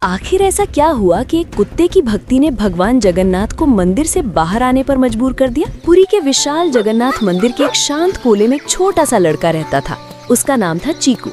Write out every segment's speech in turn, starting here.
आखिर ऐसा क्या हुआ कि एक कुत्ते की भक्ति ने भगवान जगन्नाथ को मंदिर से बाहर आने पर मजबूर कर दिया। पुरी के विशाल जगन्नाथ मंदिर के एक शांत कोले में एक छोटा सा लड़का रहता था। उसका नाम था चीकू।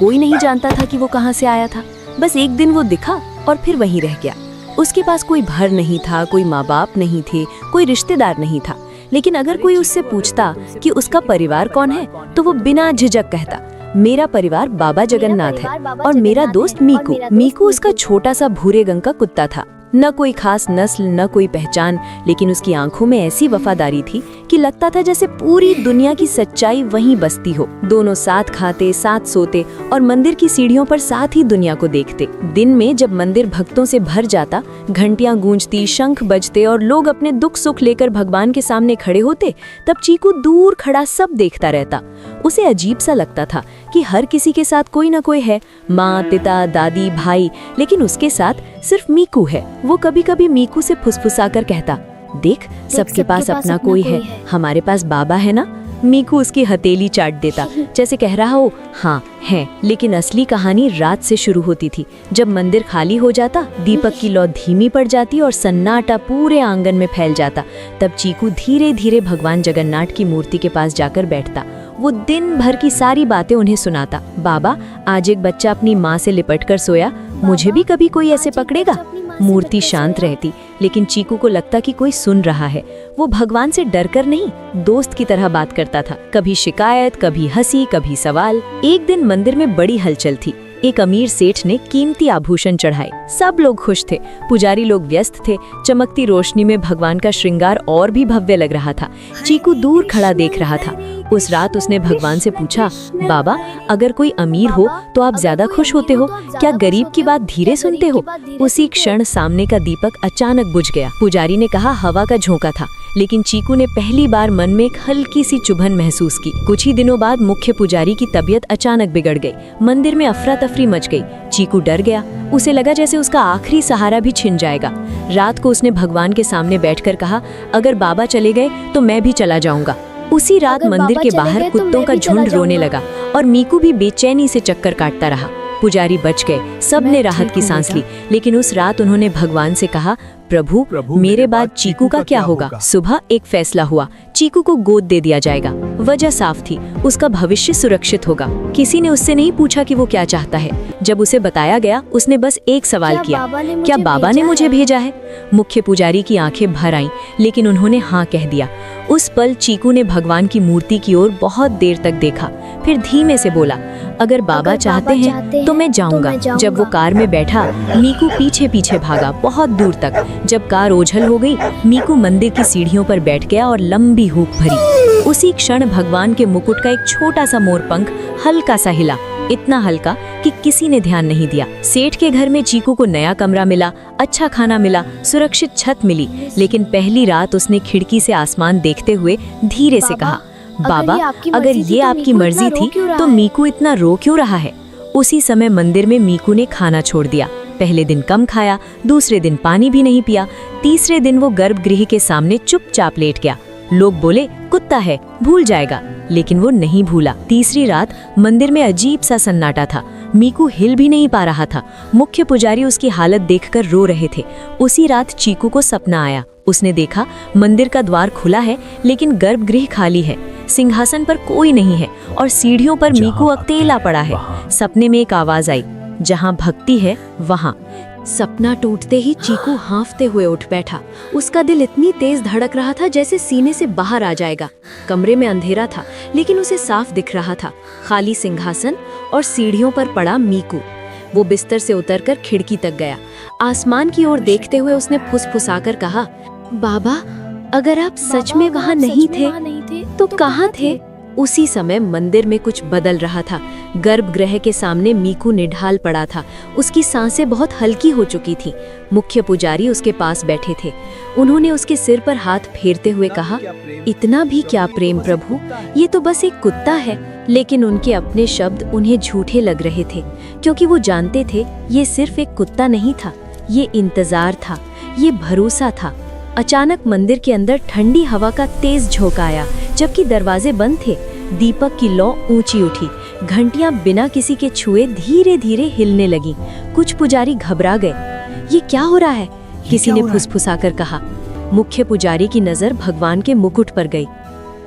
कोई नहीं जानता था कि वो कहाँ से आया था। बस एक दिन वो दिखा और फिर वहीं रह गया। उसके पास कोई घर नहीं था, कोई माँ बाप नहीं थे, कोई रिश्तेदार नहीं था। लेकिन अगर कोई उससे पूछता कि उसका परिवार कौन है, तो वो बिना झिझक कहता, मेरा परिवार बाबा जगन्नाथ है और मेरा दोस्त मीकू। मीकू उसका छोटा सा भूरे रंग का कुत्ता था। न कोई खास नस्ल, न कोई पहचान, लेकिन उसकी आंखों में ऐसी वफादारी थी कि लगता था जैसे पूरी दुनिया की सच्चाई वहीं बसती हो। दोनों साथ खाते, साथ सोते और मंदिर की सीढ़ियों पर साथ ही दुनिया को देखते। दिन में जब मंदिर भक्तों से भर जाता, घंटियां गूंजती, शंख बजते और लोग अपने दुख सुख लेकर भगवान के सामने खड़े होते, तब चीकू दूर खड़ा सब देखता रहता। उसे अजीब सा लगता था कि हर किसी के साथ कोई न कोई है, माँ, पिता, दादी, भाई, लेकिन उसके साथ सिर्फ मीकू है। वो कभी कभी मीकू से फुसफुसाकर कहता, देख सबके पास अपना कोई है, हमारे पास बाबा है ना। मीकू उसकी हथेली चाट देता, जैसे कह रहा हो हाँ है। लेकिन असली कहानी रात से शुरू होती थी। जब मंदिर खाली हो जाता, दीपक की लौ धीमी पड़ जाती और सन्नाटा पूरे आंगन में फैल जाता, तब चीकू धीरे धीरे भगवान जगन्नाथ की मूर्ति के पास जाकर बैठता। वो दिन भर की सारी बातें उन्हें सुनाता। बाबा, आज एक बच्चा अपनी माँ से लिपटकर सोया, मुझे भी कभी कोई ऐसे पकड़ेगा। मूर्ति शांत रहती, लेकिन चीकू को लगता कि कोई सुन रहा है। वो भगवान से डरकर नहीं, दोस्त की तरह बात करता था। कभी शिकायत, कभी हंसी, कभी सवाल। एक दिन मंदिर में बड़ी हलचल थी। एक अमीर सेठ ने कीमती आभूषण चढ़ाए। सब लोग खुश थे, पुजारी लोग व्यस्त थे। चमकती रोशनी में भगवान का श्रृंगार और भी भव्य लग रहा था। चीकू दूर खड़ा देख रहा था। उस रात उसने भगवान से पूछा, बाबा, अगर कोई अमीर हो तो आप ज्यादा खुश होते हो, क्या गरीब की बात धीरे सुनते हो? उसी क्षण सामने का दीपक अचानक बुझ गया। पुजारी ने कहा हवा का झोंका था, लेकिन चीकू ने पहली बार मन में एक हल्की सी चुभन महसूस की। कुछ ही दिनों बाद मुख्य पुजारी की तबीयत अचानक बिगड़ गई। मंदिर में अफरा तफरी मच गई। चीकू डर गया। उसे लगा जैसे उसका आखिरी सहारा भी छिन जाएगा। रात को उसने भगवान के सामने बैठकर कहा, अगर बाबा चले गए तो मैं भी चला जाऊंगा। उसी रात मंदिर के बाहर कुत्तों का झुंड रोने लगा और मीकू भी बेचैनी से चक्कर काटता रहा। पुजारी बच गए, सबने राहत की सांस ली। लेकिन उस रात उन्होंने भगवान से कहा, प्रभु मेरे बाद चीकू का क्या होगा? सुबह एक फैसला हुआ, चीकू को गोद दे दिया जाएगा। वजह साफ थी, उसका भविष्य सुरक्षित होगा। किसी ने उससे नहीं पूछा कि वो क्या चाहता है। जब उसे बताया गया, उसने बस एक सवाल किया, क्या बाबा ने मुझे भेजा है? मुख्य पुजारी की आंखें भर आईं, लेकिन उन्होंने हाँ कह दिया। उस पल चीकू ने भगवान की मूर्ति की ओर बहुत देर तक देखा, फिर धीमे से बोला, अगर बाबा चाहते हैं तो मैं जाऊंगा। जब वो कार में बैठा, मीकू पीछे पीछे भागा बहुत दूर तक। जब कार ओझल हो गई, मीकू मंदिर की सीढ़ियों पर बैठ गया और लंबी हूक भरी। उसी क्षण भगवान के मुकुट का एक छोटा सा मोरपंख हल्का सा हिला, इतना हल्का कि किसी ने ध्यान नहीं दिया। सेठ के घर में चीकू को नया कमरा मिला, अच्छा खाना मिला, सुरक्षित छत मिली। लेकिन पहली रात उसने खिड़की से आसमान देखते हुए धीरे से कहा, बाबा, अगर ये आपकी मर्जी थी तो मीकू इतना रो क्यों रहा है? उसी समय मंदिर में मीकू ने खाना छोड़ दिया। पहले दिन कम खाया, दूसरे दिन पानी भी नहीं पिया, तीसरे दिन वो गर्भगृह के सामने चुपचाप लेट गया। लोग बोले कुत्ता है, भूल जाएगा, लेकिन वो नहीं भूला। तीसरी रात मंदिर में अजीब सा सन्नाटा था। मीकू हिल भी नहीं पा रहा था। मुख्य पुजारी उसकी हालत देखकर रो रहे थे। उसी रात चीकू को सपना आया। उसने देखा मंदिर का द्वार खुला है, लेकिन गर्भगृह खाली है। सिंहासन पर कोई नहीं है और सीढ़ियों पर मीकू अकेला पड़ा है। सपने में एक आवाज आई, जहाँ भक्ति है वहाँ। सपना टूटते ही चीकू हांफते हुए उठ बैठा। उसका दिल इतनी तेज धड़क रहा था जैसे सीने से बाहर आ जाएगा। कमरे में अंधेरा था, लेकिन उसे साफ दिख रहा था, खाली सिंहासन और सीढ़ियों पर पड़ा मीकू। वो बिस्तर से उतरकर खिड़की तक गया। आसमान की ओर देखते हुए उसने फुसफुसाकर कहा, बाबा, अगर आप सच में वहाँ नहीं थे तो कहाँ थे? उसी समय मंदिर में कुछ बदल रहा था। गर्भगृह के सामने मीकू निढाल पड़ा था। उसकी सांसें बहुत हल्की हो चुकी थीं। मुख्य पुजारी उसके पास बैठे थे। उन्होंने उसके सिर पर हाथ फेरते हुए कहा, इतना भी क्या प्रेम प्रभु, ये तो बस एक कुत्ता है। लेकिन उनके अपने शब्द उन्हें झूठे लग रहे थे, क्योंकि वो जानते थे ये सिर्फ एक कुत्ता नहीं था, ये इंतजार था, ये भरोसा था। अचानक मंदिर के अंदर ठंडी हवा का तेज झोंका आया, जबकि दरवाजे बंद थे। दीपक की लौ ऊंची उठी, घंटियां बिना किसी के छुए धीरे धीरे हिलने लगी। कुछ पुजारी घबरा गए। ये क्या हो रहा है? किसी ने फुसफुसाकर कहा। मुख्य पुजारी की नजर भगवान के मुकुट पर गई।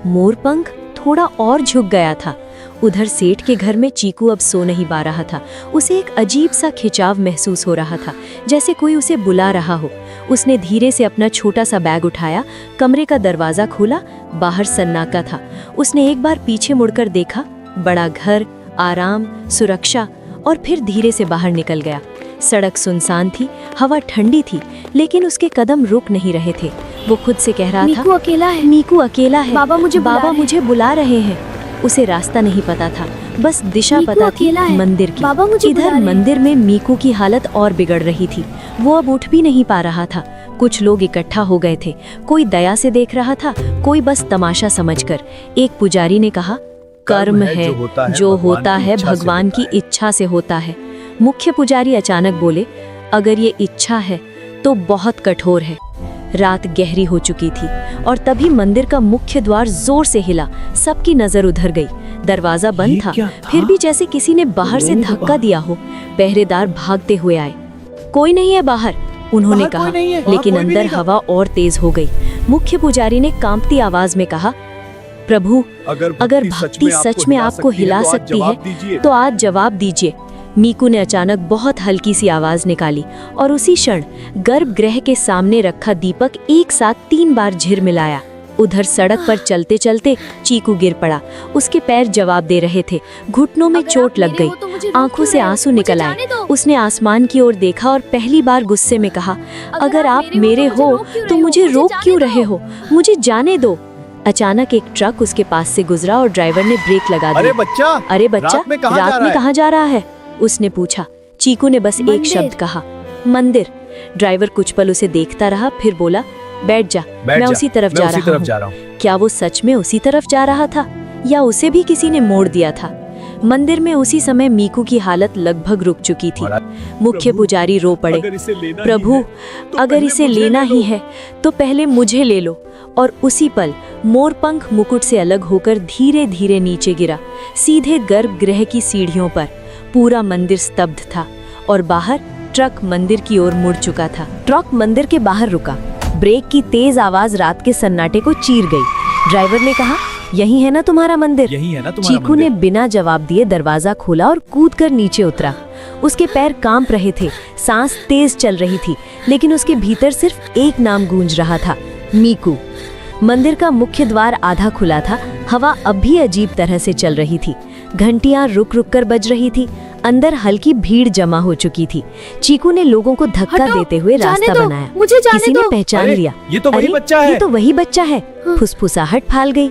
मोरपंख थोड़ा और झुक गया था। उधर सेठ के घर में चीकू अब सो नहीं पा रहा था। उसे एक अजीब सा खिंचाव महसूस हो रहा था, जैसे कोई उसे बुला रहा हो। उसने धीरे से अपना छोटा सा बैग उठाया, कमरे का दरवाजा खोला। बाहर सन्नाटा था। उसने एक बार पीछे मुड़कर देखा। बड़ा घर, आराम, सुरक्षा, और फिर धीरे से बाहर निकल गया। सड़क सुनसान थी, हवा ठंडी थी, लेकिन उसके कदम रुक नहीं रहे थे। वो खुद से कह रहा था, मीकू अकेला है, मीकू अकेला है, बाबा मुझे बुला रहे हैं। उसे रास्ता नहीं पता था, बस दिशा पता थी, मंदिर की। बाबा मुझे इधर मंदिर में मीकू की हालत और बिगड़ रही थी। वो अब उठ भी नहीं पा रहा था। कुछ लोग इकट्ठा हो गए थे। कोई दया से देख रहा था, कोई बस तमाशा समझकर। एक पुजारी ने कहा, कर्म है जो होता है भगवान की इच्छा से होता है। मुख्य पुजारी अचानक बोले, अगर ये इच्छा है तो बहुत कठोर है। रात गहरी हो चुकी थी और तभी मंदिर का मुख्य द्वार जोर से हिला। सबकी नजर उधर गई। दरवाजा बंद था, फिर भी जैसे किसी ने बाहर से धक्का दिया हो। पहरेदार भागते हुए आए। कोई नहीं है बाहर, उन्होंने कहा, लेकिन अंदर हवा और तेज हो गई। मुख्य पुजारी ने कांपती आवाज में कहा, प्रभु, अगर भक्ति सच में आपको हिला सकती है तो आज जवाब दीजिए। मीकू ने अचानक बहुत हल्की सी आवाज निकाली और उसी क्षण गर्भगृह के सामने रखा दीपक एक साथ 3 बार झिरमिलाया। उधर सड़क पर चलते चलते चीकू गिर पड़ा। उसके पैर जवाब दे रहे थे। घुटनों में चोट लग गई, आंखों से आंसू निकल आए। उसने आसमान की ओर देखा और पहली बार गुस्से में कहा, अगर आप मेरे हो तो मुझे रोक क्यों रहे हो? मुझे जाने दो। अचानक एक ट्रक उसके पास से गुजरा और ड्राइवर ने ब्रेक लगा दी। अरे बच्चा, रात में कहाँ जा रहा है? उसने पूछा। चीकू ने बस एक शब्द कहा, मंदिर। ड्राइवर कुछ पल उसे देखता रहा, फिर बोला, बैठ जा, मैं उसी तरफ जा रहा हूँ। क्या वो सच में उसी तरफ जा रहा था या उसे भी किसी ने मोड़ दिया था? मंदिर में उसी समय मीकू की हालत लगभग रुक चुकी थी। मुख्य पुजारी रो पड़े, प्रभु, अगर इसे लेना ही है तो पहले मुझे ले लो। और उसी पल मोरपंख मुकुट से अलग होकर धीरे धीरे नीचे गिरा, सीधे गर्भगृह की सीढ़ियों पर। पूरा मंदिर स्तब्ध था और बाहर ट्रक मंदिर की ओर मुड़ चुका था। ट्रक मंदिर के बाहर रुका। ब्रेक की तेज आवाज रात के सन्नाटे को चीर गई। ड्राइवर ने कहा, यही है ना तुम्हारा मंदिर? चीकू ने बिना जवाब दिए दरवाजा खोला और कूदकर नीचे उतरा। उसके पैर कांप रहे थे, सांस तेज चल रही थी, लेकिन उसके भीतर सिर्फ एक नाम गूंज रहा था, मीकू। मंदिर का मुख्य द्वार आधा खुला था। हवा अब भी अजीब तरह से चल रही थी। घंटियां रुक रुक कर बज रही थी। अंदर हल्की भीड़ जमा हो चुकी थी। चीकू ने लोगों को धक्का देते हुए रास्ता बनाया। किसी ने पहचान लिया, ये तो वही बच्चा है। ये तो वही बच्चा है। फुसफुसाहट फैल गई।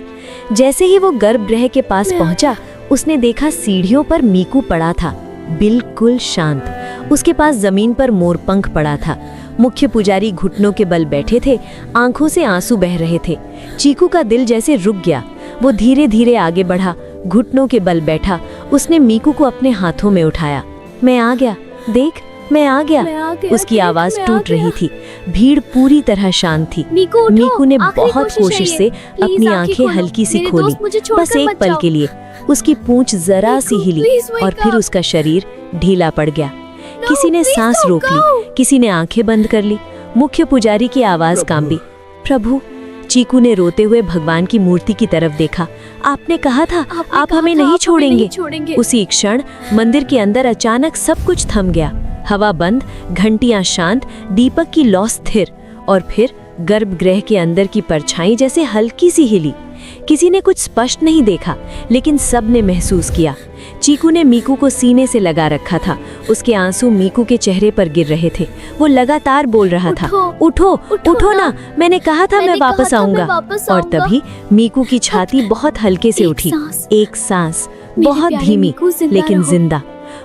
जैसे ही वो गर्भगृह के पास पहुंचा, उसने देखा सीढ़ियों पर मीकू पड़ा था, बिल्कुल शांत। उसके पास जमीन पर मोरपंख पड़ा था। मुख्य पुजारी घुटनों के बल बैठे थे, आंखों से आंसू बह रहे थे। चीकू का दिल जैसे रुक गया। वो धीरे धीरे आगे बढ़ा, घुटनों के बल बैठा। उसने मीकू को अपने हाथों में उठाया। मैं आ गया, देख, मैं आ गया। उसकी आवाज टूट रही थी। भीड़ पूरी तरह शांत थी। मीकू ने बहुत कोशिश से अपनी आंखें हल्की सी खोली, बस एक पल के लिए। उसकी पूंछ जरा सी हिली और फिर उसका शरीर ढीला पड़ गया। किसी ने सांस रोक ली, किसी ने आंखें बंद कर ली। मुख्य पुजारी की आवाज कांपी, प्रभु। चीकू ने रोते हुए भगवान की मूर्ति की तरफ देखा। आपने कहा था आप हमें नहीं छोड़ेंगे। उसी क्षण मंदिर के अंदर अचानक सब कुछ थम गया। हवा बंद, घंटियां शांत, दीपक की लौ स्थिर, और फिर गर्भगृह के अंदर की परछाई जैसे हल्की सी हिली। किसी ने कुछ स्पष्ट नहीं देखा, लेकिन सब ने महसूस किया। चीकू ने मीकू को सीने से लगा रखा था। उसके आंसू मीकू के चेहरे पर गिर रहे थे। वो लगातार बोल रहा था, उठो, उठो ना, मैंने कहा था मैं वापस आऊंगा। और तभी मीकू की छाती बहुत हल्के से उठी। एक सांस, बहुत धीमी लेकिन जिंदा।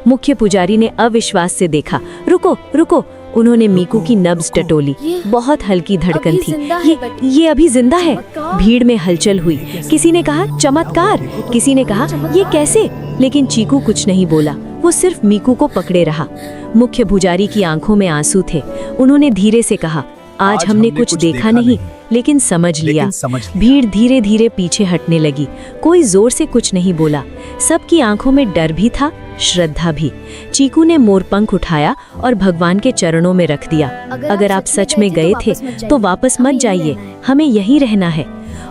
मुख्य पुजारी ने अविश्वास से देखा। रुको, रुको। उन्होंने मीकू की नब्ज टटोली। बहुत हल्की धड़कन थी। ये अभी जिंदा है। भीड़ में हलचल हुई। किसी ने कहा चमत्कार, किसी ने कहा ये कैसे, लेकिन चीकू कुछ नहीं बोला। वो सिर्फ मीकू को पकड़े रहा। मुख्य पुजारी की आंखों में आंसू थे। उन्होंने धीरे से कहा, आज हमने कुछ देखा नहीं, लेकिन समझ लिया। भीड़ धीरे धीरे पीछे हटने लगी। कोई जोर से कुछ नहीं बोला। सबकी आंखों में डर भी था श्रद्धा भी। चीकू ने मोरपंख उठाया और भगवान के चरणों में रख दिया। अगर आप सच में गए थे तो वापस मत जाइए, हमें यहीं रहना है।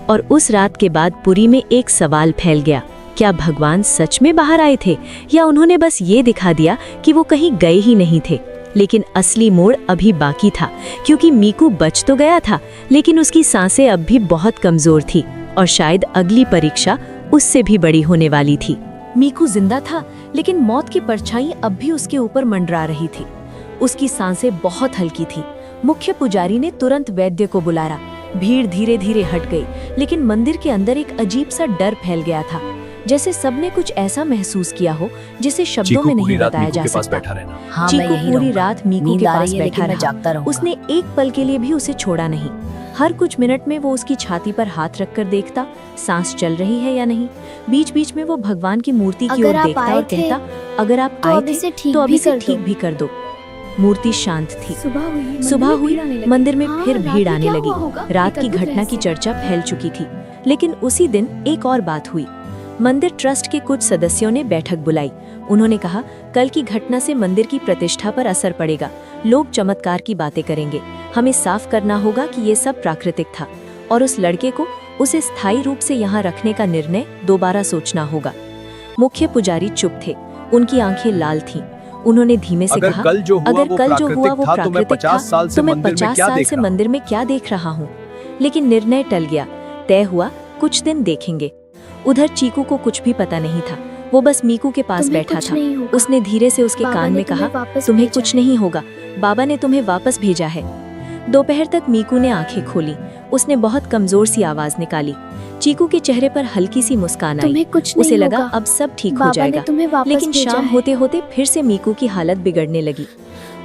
और उस रात के बाद पुरी में एक सवाल फैल गया, क्या भगवान सच में बाहर आए थे या उन्होंने बस ये दिखा दिया कि वो कहीं गए ही नहीं थे। लेकिन असली मोड़ अभी बाकी था, क्योंकि मीकू बच तो गया था, लेकिन उसकी सांसें अब भी बहुत कमजोर थी और शायद अगली परीक्षा उससे भी बड़ी होने वाली थी। मीकू जिंदा था, लेकिन मौत की परछाई अब भी उसके ऊपर मंडरा रही थी। उसकी सांसें बहुत हल्की थी। मुख्य पुजारी ने तुरंत वैद्य को बुलाया। भीड़ धीरे धीरे हट गई, लेकिन मंदिर के अंदर एक अजीब सा डर फैल गया था, जैसे सबने कुछ ऐसा महसूस किया हो जिसे शब्दों में नहीं बताया जा सकता। चीकू पूरी रात मीकू के पास बैठा रहा। उसने एक पल के लिए भी उसे छोड़ा नहीं। हर कुछ मिनट में वो उसकी छाती पर हाथ रखकर देखता, सांस चल रही है या नहीं। बीच बीच में वो भगवान की मूर्ति की ओर देखता और कहता, अगर आप आए थे तो अभी से ठीक भी कर दो। मूर्ति शांत थी। सुबह हुई, मंदिर में फिर भीड़ आने लगी। रात की घटना की चर्चा फैल चुकी थी, लेकिन उसी दिन एक और बात हुई। मंदिर ट्रस्ट के कुछ सदस्यों ने बैठक बुलाई। उन्होंने कहा, कल की घटना से मंदिर की प्रतिष्ठा पर असर पड़ेगा। लोग चमत्कार की बातें करेंगे। हमें साफ करना होगा कि ये सब प्राकृतिक था और उस लड़के को उसे स्थायी रूप से यहाँ रखने का निर्णय दोबारा सोचना होगा। मुख्य पुजारी चुप थे, उनकी आंखें लाल थीं। उन्होंने धीमे से कहा, अगर कल जो हुआ वो प्राकृतिक था तो मैं 50 साल से मंदिर में क्या देख रहा हूँ। लेकिन निर्णय टल गया। तय हुआ, कुछ दिन देखेंगे। उधर चीकू को कुछ भी पता नहीं था। वो बस मीकू के पास बैठा था। उसने धीरे से उसके कान में कहा, तुम्हें कुछ नहीं होगा, बाबा ने तुम्हें वापस भेजा है। दोपहर तक मीकू ने आंखें खोली। उसने बहुत कमजोर सी आवाज निकाली। चीकू के चेहरे पर हल्की सी मुस्कान आई। उसे लगा अब सब ठीक हो जाएगा। लेकिन शाम होते होते फिर से मीकू की हालत बिगड़ने लगी।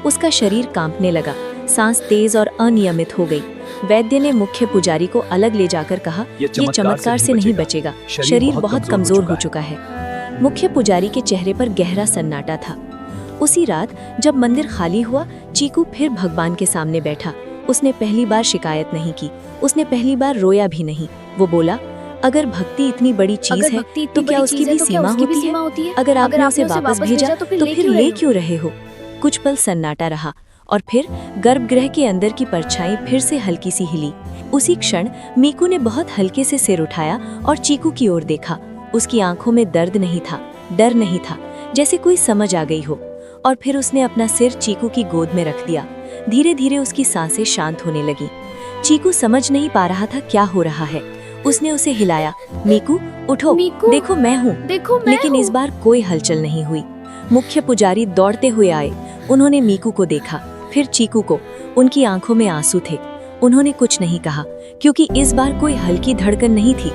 उसका शरीर कांपने लगा, सांस तेज और अनियमित हो गई। वैद्य ने मुख्य पुजारी को अलग ले जाकर कहा, ये चमत्कार से नहीं बचेगा, शरीर बहुत कमजोर हो चुका है। मुख्य पुजारी के चेहरे पर गहरा सन्नाटा था। उसी रात जब मंदिर खाली हुआ, चीकू फिर भगवान के सामने बैठा। उसने पहली बार शिकायत नहीं की, उसने पहली बार रोया भी नहीं। वो बोला, अगर भक्ति इतनी बड़ी चीज है तो क्या उसकी भी सीमा होती है? अगर आपने उसे वापस भेजा तो फिर ले क्यों रहे हो? कुछ पल सन्नाटा रहा और फिर गर्भगृह के अंदर की परछाई फिर से हल्की सी हिली। उसी क्षण मीकू ने बहुत हल्के से सिर उठाया और चीकू की ओर देखा। उसकी आंखों में दर्द नहीं था, डर नहीं था, जैसे कोई समझ आ गई हो। और फिर उसने अपना सिर चीकू की गोद में रख दिया। धीरे धीरे उसकी सांसें शांत होने लगी। चीकू समझ नहीं पा रहा था क्या हो रहा है। उसने उसे हिलाया, मीकू उठो, देखो मैं हूँ। लेकिन इस बार कोई हलचल नहीं हुई। मुख्य पुजारी दौड़ते हुए आए। उन्होंने मीकू को देखा, फिर चीकू को। उनकी आंखों में आंसू थे। उन्होंने कुछ नहीं कहा, क्योंकि इस बार कोई हल्की धड़कन नहीं थी।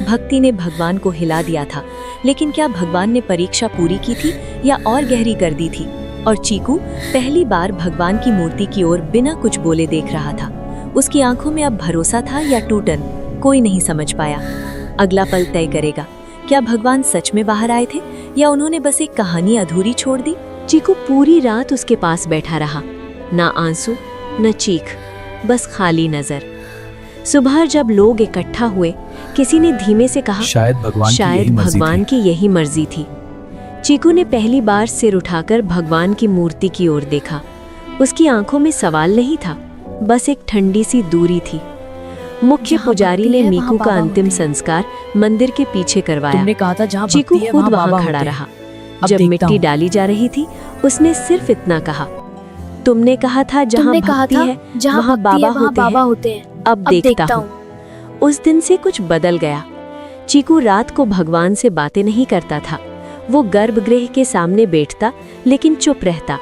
भक्ति ने भगवान को हिला दिया था, लेकिन क्या भगवान ने परीक्षा पूरी की थी या और गहरी कर दी थी? और चीकू पहली बार भगवान की मूर्ति की ओर बिना कुछ बोले देख रहा था। उसकी आंखों में अब भरोसा था या टूटन, कोई नहीं समझ पाया। अगला पल तय करेगा, क्या भगवान सच में बाहर आए थे या उन्होंने बस एक कहानी अधूरी छोड़ दी? चीकू पूरी रात उसके पास बैठा रहा, ना आंसू न चीख, बस खाली नजर। सुबह जब लोग इकट्ठा हुए, किसी ने धीमे से कहा, शायद भगवान की यही मर्जी थी। चीकू ने पहली बार सिर उठाकर भगवान की मूर्ति की ओर देखा। उसकी आंखों में सवाल नहीं था, बस एक ठंडी सी दूरी थी। मुख्य पुजारी ने मीकू का अंतिम संस्कार मंदिर के पीछे करवाया। चीकू खुद वहां खड़ा रहा। जब मिट्टी डाली जा रही थी, उसने सिर्फ इतना कहा, तुमने कहा था जहाँ भक्ति है वहाँ बाबा होते हैं। अब देखता हूँ। उस दिन से कुछ बदल गया। चीकू रात को भगवान से बातें नहीं करता था। वो गर्भगृह के सामने बैठता, लेकिन चुप रहता।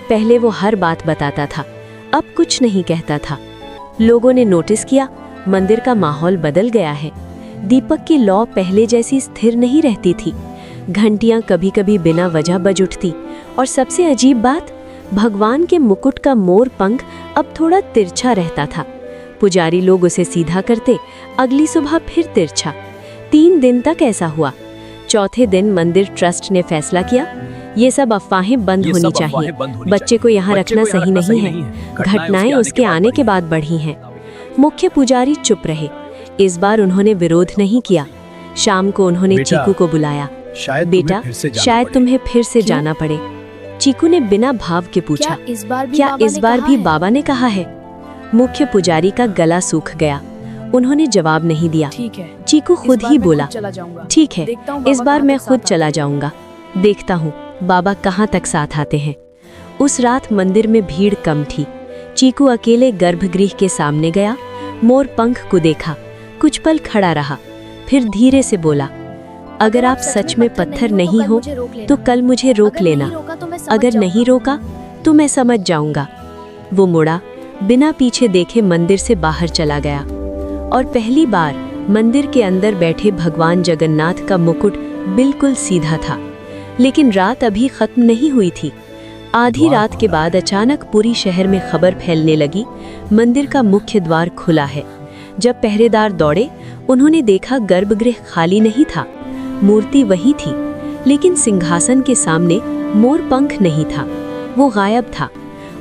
पहले वो हर बात बताता था, अब कुछ नहीं कहता था। लोगों ने नोटिस किया, मंदिर का माहौल बदल गया है। दीपक की लौ पहले जैसी स्थिर नहीं रहती थी। घंटियां कभी कभी बिना वजह बज उठती। और सबसे अजीब बात, भगवान के मुकुट का मोर पंख अब थोड़ा तिरछा रहता था। पुजारी लोग उसे सीधा करते, अगली सुबह फिर तिरछा। 3 दिन तक ऐसा हुआ। चौथे दिन मंदिर ट्रस्ट ने फैसला किया, ये सब अफवाहें बंद होनी चाहिए। बच्चे को यहाँ रखना सही नहीं है। घटनाएं उसके आने के बाद बढ़ी हैं। मुख्य पुजारी चुप रहे। इस बार उन्होंने विरोध नहीं किया। शाम को उन्होंने चीकू को बुलाया। बेटा, शायद तुम्हें फिर से जाना पड़े। चीकू ने बिना भाव के पूछा, क्या इस बार भी बाबा ने कहा है? मुख्य पुजारी का गला सूख गया। उन्होंने जवाब नहीं दिया। चीकू खुद ही बोला, ठीक है, इस बार मैं खुद चला जाऊंगा। देखता हूँ बाबा कहाँ तक साथ आते हैं। उस रात मंदिर में भीड़ कम थी। चीकू अकेले गर्भगृह के सामने गया, मोर पंख को देखा, कुछ पल खड़ा रहा, फिर धीरे से बोला, अगर आप सच में पत्थर नहीं हो तो कल मुझे रोक लेना। अगर नहीं रोका तो मैं समझ जाऊंगा। वो मुड़ा, बिना पीछे देखे मंदिर से बाहर चला गया और पहली बार मंदिर के अंदर बैठे भगवान जगन्नाथ का मुकुट बिल्कुल सीधा था। लेकिन रात अभी खत्म नहीं हुई थी। आधी रात के बाद अचानक पूरी शहर में खबर फैलने लगी, मंदिर का मुख्य द्वार खुला है। जब पहरेदार दौड़े, उन्होंने देखा गर्भगृह खाली नहीं था, मूर्ति वही थी, लेकिन सिंहासन के सामने मोर पंख नहीं था, वो गायब था।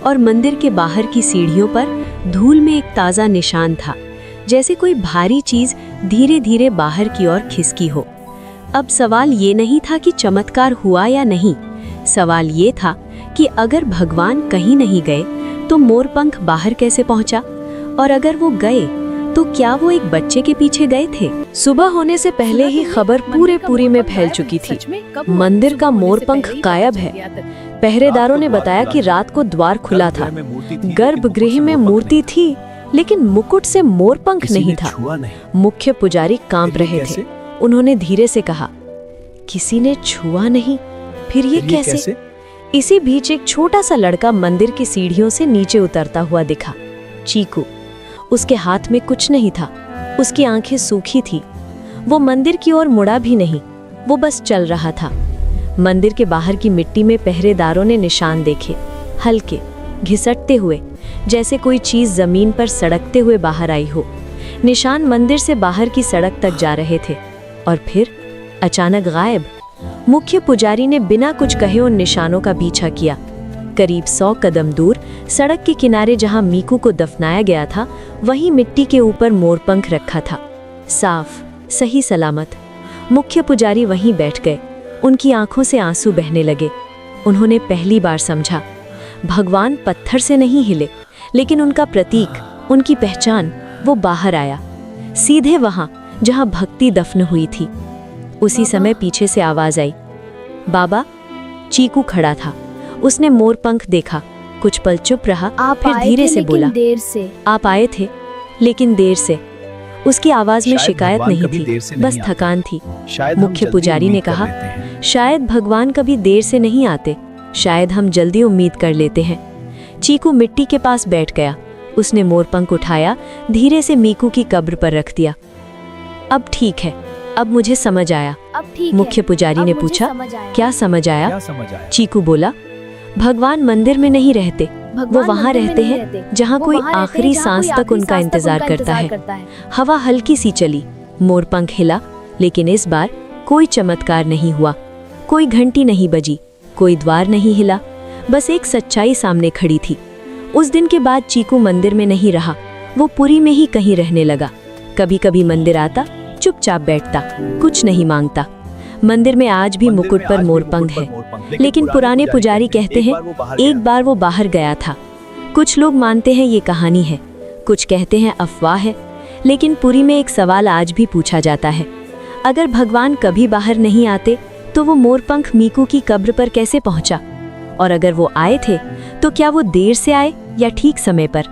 और मंदिर के बाहर की सीढ़ियों पर धूल में एक ताज़ा निशान था, जैसे कोई भारी चीज धीरे धीरे बाहर की ओर खिसकी हो। अब सवाल ये नहीं था कि चमत्कार हुआ या नहीं, सवाल ये था कि अगर भगवान कहीं नहीं गए तो मोरपंख बाहर कैसे पहुंचा, और अगर वो गए तो क्या वो एक बच्चे के पीछे गए थे? सुबह होने से पहले ही खबर पूरे पुरी में फैल चुकी थी। मंदिर का मोरपंख गायब है। पहरेदारों ने बताया कि रात को द्वार खुला था, गर्भगृह में मूर्ति थी, लेकिन मुकुट से मोरपंख नहीं था। मुख्य पुजारी कांप रहे थे। उन्होंने धीरे से कहा, किसी ने छुआ नहीं, फिर ये कैसे? इसी बीच एक छोटा सा लड़का मंदिर की सीढ़ियों से नीचे उतरता हुआ दिखा। चीकू। उसके हाथ में कुछ नहीं था, उसकी आंखें सूखी थी। वो मंदिर की ओर मुड़ा भी नहीं, वो बस चल रहा था। मंदिर के बाहर की मिट्टी में पहरेदारों ने निशान देखे, हल्के, घिसटते हुए, जैसे कोई चीज जमीन पर सड़कते हुए बाहर आई हो। निशान मंदिर से बाहर की सड़क तक जा रहे थे और फिर अचानक गायब। मुख्य पुजारी ने बिना कुछ कहे उन निशानों का पीछा किया। करीब 100 कदम दूर सड़क के किनारे जहां मीकू को दफनाया गया था, वहीं मिट्टी के ऊपर मोरपंख रखा था, साफ, सही सलामत। मुख्य पुजारी वहीं बैठ गए। उनकी आंखों से आंसू बहने लगे। उन्होंने पहली बार समझा, भगवान पत्थर से नहीं हिले, लेकिन उनका प्रतीक, उनकी पहचान, वो बाहर आया, सीधे वहां जहां भक्ति दफन हुई थी। उसी समय पीछे से आवाज आई, बाबा। चीकू खड़ा था। उसने मोरपंख देखा, कुछ पल चुप रहा, फिर धीरे से बोला, देर से आप आए थे, लेकिन देर से। उसकी आवाज में शिकायत नहीं थी, बस थकान थी। मुख्य पुजारी ने कहा, शायद भगवान कभी देर से नहीं आते, शायद हम जल्दी उम्मीद कर लेते हैं। चीकू मिट्टी के पास बैठ गया। उसने मोरपंख उठाया, धीरे से मीकू की कब्र पर रख दिया। अब ठीक है, अब मुझे समझ आया। मुख्य पुजारी ने पूछा, क्या समझ आया? चीकू बोला, भगवान मंदिर में नहीं रहते, वो वहाँ रहते हैं जहाँ कोई आखिरी सांस तक उनका इंतजार करता है। हवा हल्की सी चली, मोरपंख हिला, लेकिन इस बार कोई चमत्कार नहीं हुआ। कोई घंटी नहीं बजी, कोई द्वार नहीं हिला, बस एक सच्चाई सामने खड़ी थी। उस दिन के बाद चीकू मंदिर में नहीं रहा, वो पुरी में ही कहीं रहने लगा। कभी कभी मंदिर आता, चुपचाप बैठता, कुछ नहीं मांगता। मंदिर में आज भी मुकुट पर मोरपंख है, लेकिन पुराने पुजारी कहते हैं एक बार वो बाहर गया था। कुछ लोग मानते हैं ये कहानी है, कुछ कहते हैं अफवाह है, लेकिन पुरी में एक सवाल आज भी पूछा जाता है, अगर भगवान कभी बाहर नहीं आते तो वो मोरपंख मीकू की कब्र पर कैसे पहुंचा? और अगर वो आए थे तो क्या वो देर से आए या ठीक समय पर?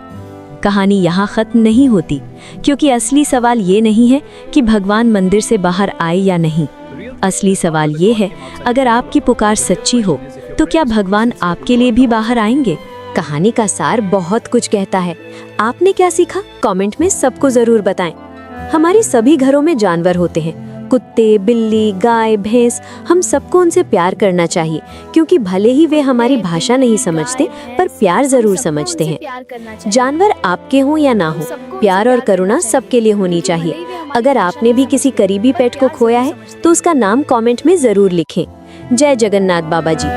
कहानी यहाँ खत्म नहीं होती, क्योंकि असली सवाल ये नहीं है कि भगवान मंदिर से बाहर आए या नहीं। असली सवाल ये है, अगर आपकी पुकार सच्ची हो तो क्या भगवान आपके लिए भी बाहर आएंगे? कहानी का सार बहुत कुछ कहता है। आपने क्या सीखा? कमेंट में सबको जरूर बताएं। हमारे सभी घरों में जानवर होते हैं, कुत्ते, बिल्ली, गाय, भैंस, हम सबको उनसे प्यार करना चाहिए, क्योंकि भले ही वे हमारी भाषा नहीं समझते, पर प्यार जरूर समझते हैं। जानवर आपके हों या ना हो, प्यार और करुणा सबके लिए होनी चाहिए। अगर आपने भी किसी करीबी पेट को खोया है तो उसका नाम कमेंट में जरूर लिखें। जय जगन्नाथ बाबा जी।